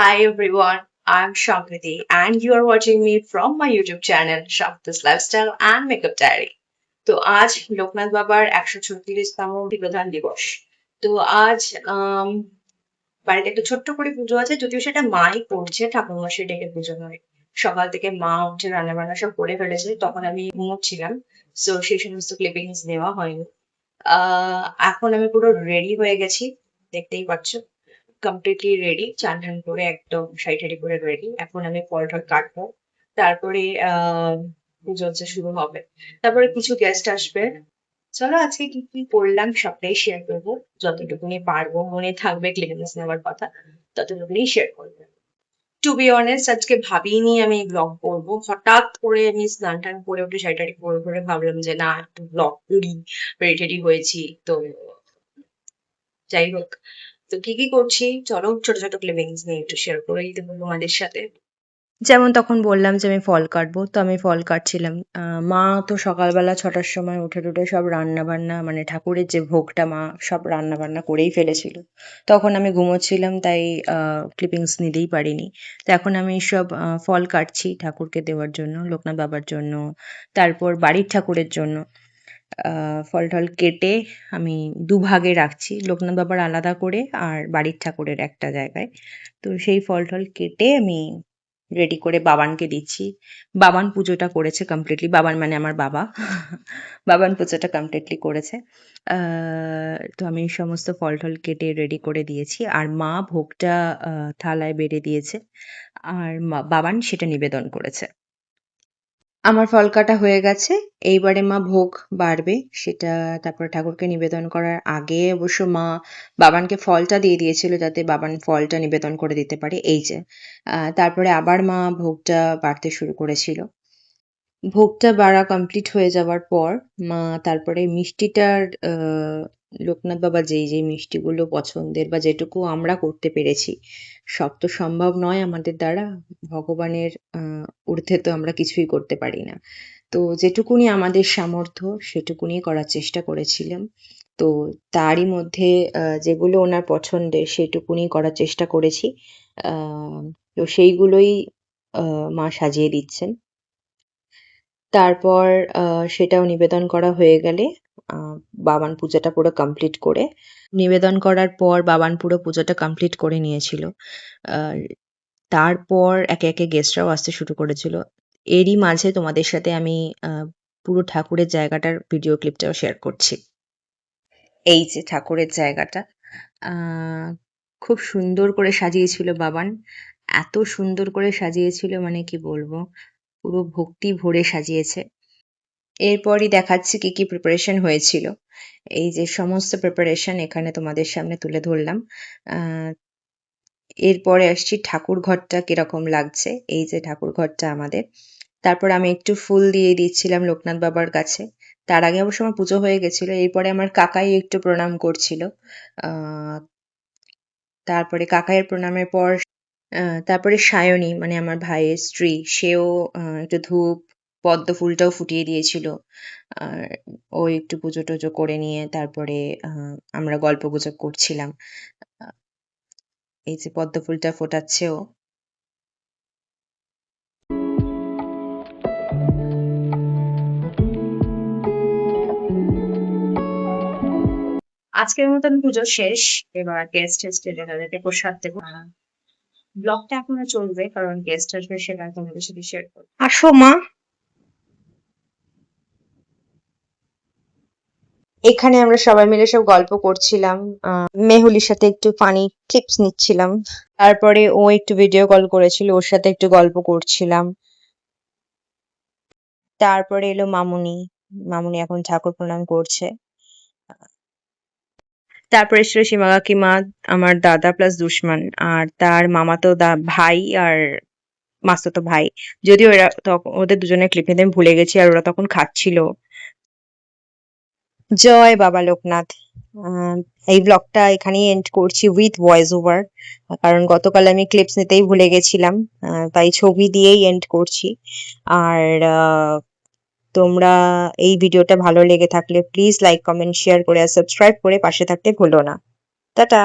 Hi everyone, I'm Shankati and you are watching me from my YouTube channel Shankati's Lifestyle and Makeup Diary. তো আজ লোকনাথ বাবার 136তম প্রধান দিবস। তো আজ বাড়িতে একটা ছোট্ট করে পুজো আছে, যদিও সেটা মাই করছে, ঠাকুরমশাই ডেকে পুজো নয়। সকাল থেকে মা উঠে রান্না বান্না সব করে ফেলেছে, তখন আমি ঘুমোচ্ছিলাম, সো সেই সমস্ত ক্লিপিংস নেওয়া হয়নি। এখন আমি পুরো রেডি হয়ে গেছি, দেখতেই পাচ্ছ, কমপ্লিটলি রেডি, চান টান করে একদম শাড়ি টাড়ি করে রেডি। এখন আমি ফল টল কাটবো, তারপরে পুজো হচ্ছে শুরু হবে, তারপরে কিছু গেস্ট আসবে। চলো আজকে কি কি করলাম সবটাই শেয়ার করবো, যতটুকুনি পারবো, মনে থাকবে ক্লিনিক্স নেওয়ার কথা ততটুকুনি শেয়ার করবো। টু বি অনেস্ট, আজকে ভাবিনি আমি ব্লগ করবো, হঠাৎ করে আমি স্নান টান করে একটু শাড়ি টাড়ি পরে পরে ভাবলাম যে না একটু ব্লগ করি, রেডি টেডি হয়েছি তো। যাই হোক, তো কি কি করছি চলো ছোট ছোট ক্লিপিংস নিয়ে একটু শেয়ার করেই দেবো তোমাদের সাথে। যেমন তখন বললাম যে আমি ফল কাটবো, তো আমি ফল কাটছিলাম। মা তো সকালবেলা 6টার সময় উঠে টুঠে সব রান্না বান্না, মানে ঠাকুরের যে ভোগটা, মা সব রান্না বান্না করেই ফেলেছিল। তখন আমি ঘুমোচ্ছিলাম, তাই ক্লিপিংস নিতেই পারিনি। তো এখন আমি সব ফল কাটছি ঠাকুরকে দেওয়ার জন্য, লোকনাথ বাবার জন্য, তারপর বাড়ির ঠাকুরের জন্য। ফল টল কেটে আমি দুভাগে রাখছি, লোকনাথ বাবার আলাদা করে আর বাড়ির ঠাকুরের একটা জায়গায়। তো সেই ফল টল কেটে আমি রেডি করে বাবানকে দিচ্ছি। বাবান পুজোটা করেছে কমপ্লিটলি, বাবান মানে আমার বাবা। বাবান পুজোটা কমপ্লিটলি করেছে। তো আমি সমস্ত ফল টল কেটে রেডি করে দিয়েছি, আর মা ভোগটা থালায় বেড়ে দিয়েছে, আর বাবান সেটা নিবেদন করেছে। আমার ফল কাটা হয়ে গেছে, এইবারে মা ভোগ বাড়বে সেটা, তারপর ঠাকুরকে নিবেদন করার আগে অবশ্য মা বাবানকে ফলটা দিয়ে দিয়েছিল যাতে বাবান ফলটা নিবেদন করে দিতে পারে, এই যে। তারপরে আবার মা ভোগটা বাড়তে শুরু করেছিল। ভোগটা বাড়া কমপ্লিট হয়ে যাওয়ার পর মা তারপরে মিষ্টিটার, লোকনাথ বাবা যেই যেই মিষ্টিগুলো পছন্দের বা যেটুকু আমরা করতে পেরেছি, সব তো সম্ভব নয় আমাদের দ্বারা, ভগবানের ঊর্ধ্বে তো আমরা কিছুই করতে পারি না। তো যেটুকুনি আমাদের সামর্থ্য সেটুকুনি করার চেষ্টা করেছিলাম। তো তারই মধ্যে যেগুলো ওনার পছন্দের সেটুকুনি করার চেষ্টা করেছি। তো সেইগুলোই মা সাজিয়ে দিচ্ছেন। তারপর সেটাও নিবেদন করা হয়ে গেলে বাবান পূজাটা পুরো কমপ্লিট করে, নিবেদন করার পর বাবান পুরো পুজোটা কমপ্লিট করে নিয়েছিল। তারপর একে একে গেস্টরাও আসতে শুরু করেছিল। এরই মাঝে তোমাদের সাথে আমি পুরো ঠাকুরের জায়গাটার ভিডিও ক্লিপটাও শেয়ার করছি। এই যে ঠাকুরের জায়গাটা, খুব সুন্দর করে সাজিয়েছিল বাবান, এত সুন্দর করে সাজিয়েছিল মানে কি বলবো, পুরো ভক্তি ভরে সাজিয়েছে। এরপরই দেখাচ্ছি কি কি প্রিপারেশন হয়েছিল। এই যে সমস্ত প্রিপারেশন এখানে তোমাদের সামনে তুলে ধরলাম। এরপরে আসছি ঠাকুর ঘরটা কিরকম লাগছে, এই যে ঠাকুর ঘরটা আমাদের। তারপর আমি একটু ফুল দিয়ে দিচ্ছিলাম লোকনাথ বাবার কাছে। তার আগে অবশ্য আমার পুজো হয়ে গেছিল, এরপরে আমার কাকাই একটু প্রণাম করছিল। তারপরে কাকাইয়ের প্রণামের পর তারপরে সায়নী মানে আমার ভাইয়ের স্ত্রী, সেও একটু ধূপ পদ্ম ফুলটাও ফুটিয়ে দিয়েছিল। আর ও একটু পুজো টুজো করে নিয়ে তারপরে আমরা গল্প গুজব করছিলাম। এই যে পদ্ম ফুলটা ফোটাচ্ছে ও। আজকের মতন পুজো শেষ, এবার গেস্ট টেস্ট এলে তাদেরকে প্রসাদ দেবো। ব্লগটা এখনো চলবে কারণ গেস্ট আসবে, সেটা তোমাদের সাথে শেয়ার করবো। আসো মা। এখানে আমরা সবাই মিলে সব গল্প করছিলাম, মেহুলির সাথে একটু ফানি টিপস নিচ্ছিলাম। তারপরে ও একটু ভিডিও কল করেছিল, ওর সাথে একটু গল্প করছিলাম। তারপরে এলো মামুনি, মামুনি এখন ঠাকুর প্রণাম করছে। তারপরে এসেছিল সীমা কাকিমা, আমার দাদা প্লাস দুশমান, আর তার মামাতো ভাই আর মাস্তুতো ভাই। যদিও এরা তখন ওদের দুজনের ক্লিপ নিতে আমি ভুলে গেছি, আর ওরা তখন খাচ্ছিল। জয় বাবা লোকনাথ। এই ব্লগটা এখানেই এন্ড করছি উইথ ভয়েস ওভার, কারণ গতকাল আমি ক্লিপস নিতেই ভুলে গেছিলাম, তাই ছবি দিয়েই এন্ড করছি। আর তোমরা এই ভিডিওটা ভালো লেগে থাকলে প্লিজ লাইক কমেন্ট শেয়ার করে আর সাবস্ক্রাইব করে পাশে থাকতে ভুলো না। টাটা।